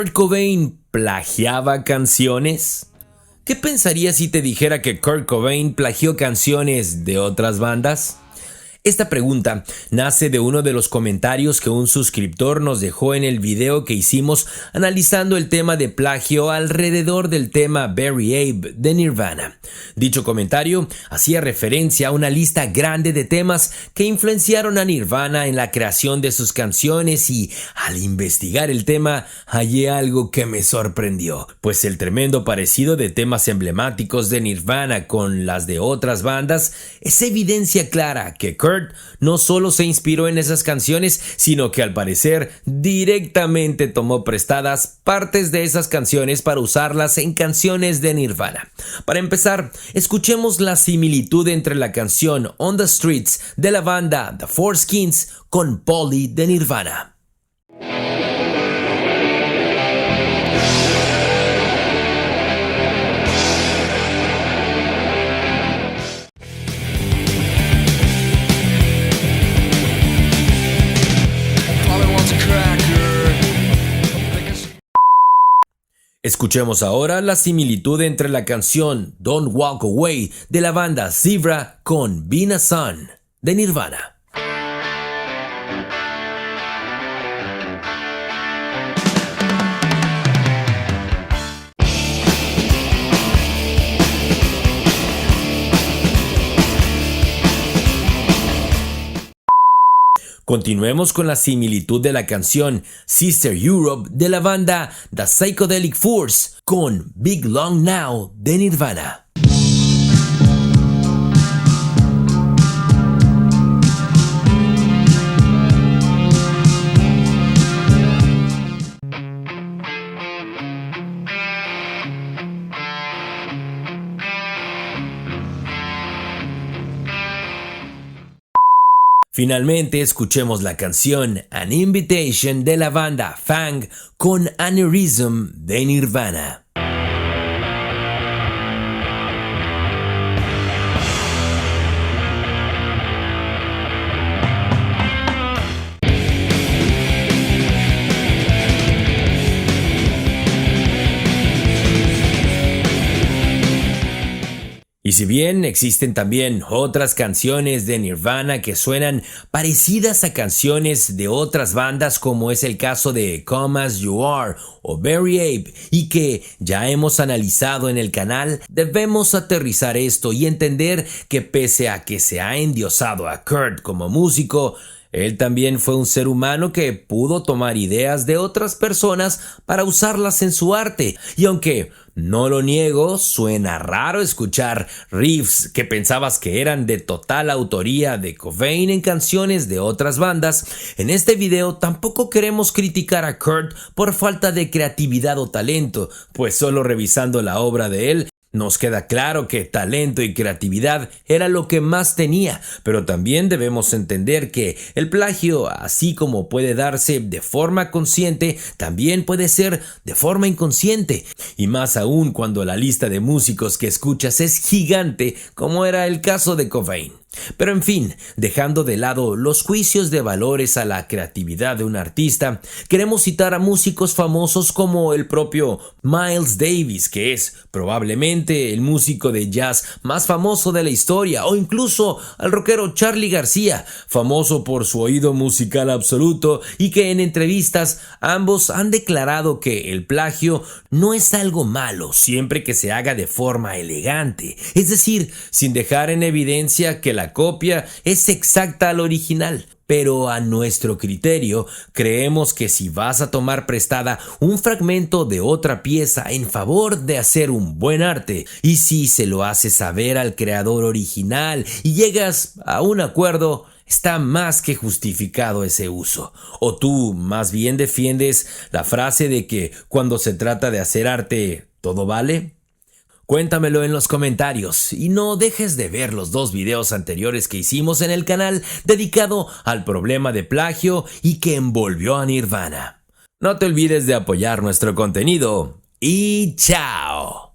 ¿Kurt Cobain plagiaba canciones? ¿Qué pensarías si te dijera que Kurt Cobain plagió canciones de otras bandas? Esta pregunta nace de uno de los comentarios que un suscriptor nos dejó en el video que hicimos analizando el tema de plagio alrededor del tema Bury Abe de Nirvana. Dicho comentario hacía referencia a una lista grande de temas que influenciaron a Nirvana en la creación de sus canciones y al investigar el tema hallé algo que me sorprendió, pues el tremendo parecido de temas emblemáticos de Nirvana con las de otras bandas es evidencia clara que Kurt no solo se inspiró en esas canciones, sino que al parecer directamente tomó prestadas partes de esas canciones para usarlas en canciones de Nirvana. Para empezar, escuchemos la similitud entre la canción On the Streets de la banda The Four Skins con Polly de Nirvana. Escuchemos ahora la similitud entre la canción Don't Walk Away de la banda Zebra con Being a Sun de Nirvana. Continuemos con la similitud de la canción Sister Europe de la banda The Psychedelic Furs con Big Long Now de Nirvana. Finalmente escuchemos la canción An Invitation de la banda Fang con Aneurysm de Nirvana. Y si bien existen también otras canciones de Nirvana que suenan parecidas a canciones de otras bandas como es el caso de Come As You Are o Bury Abe y que ya hemos analizado en el canal, debemos aterrizar esto y entender que pese a que se ha endiosado a Kurt como músico, él también fue un ser humano que pudo tomar ideas de otras personas para usarlas en su arte. Y aunque no lo niego, suena raro escuchar riffs que pensabas que eran de total autoría de Cobain en canciones de otras bandas. En este video tampoco queremos criticar a Kurt por falta de creatividad o talento, pues solo revisando la obra de él nos queda claro que talento y creatividad era lo que más tenía, pero también debemos entender que el plagio, así como puede darse de forma consciente, también puede ser de forma inconsciente, y más aún cuando la lista de músicos que escuchas es gigante, como era el caso de Cobain. Pero en fin, dejando de lado los juicios de valores a la creatividad de un artista, queremos citar a músicos famosos como el propio Miles Davis, que es probablemente el músico de jazz más famoso de la historia, o incluso al rockero Charly García, famoso por su oído musical absoluto y que en entrevistas ambos han declarado que el plagio no es algo malo siempre que se haga de forma elegante, es decir, sin dejar en evidencia que la copia es exacta al original. Pero a nuestro criterio, creemos que si vas a tomar prestada un fragmento de otra pieza en favor de hacer un buen arte, y si se lo haces saber al creador original y llegas a un acuerdo, está más que justificado ese uso. ¿O tú más bien defiendes la frase de que cuando se trata de hacer arte, todo vale? Cuéntamelo en los comentarios y no dejes de ver los 2 videos anteriores que hicimos en el canal dedicado al problema de plagio y que envolvió a Nirvana. No te olvides de apoyar nuestro contenido y ¡chao!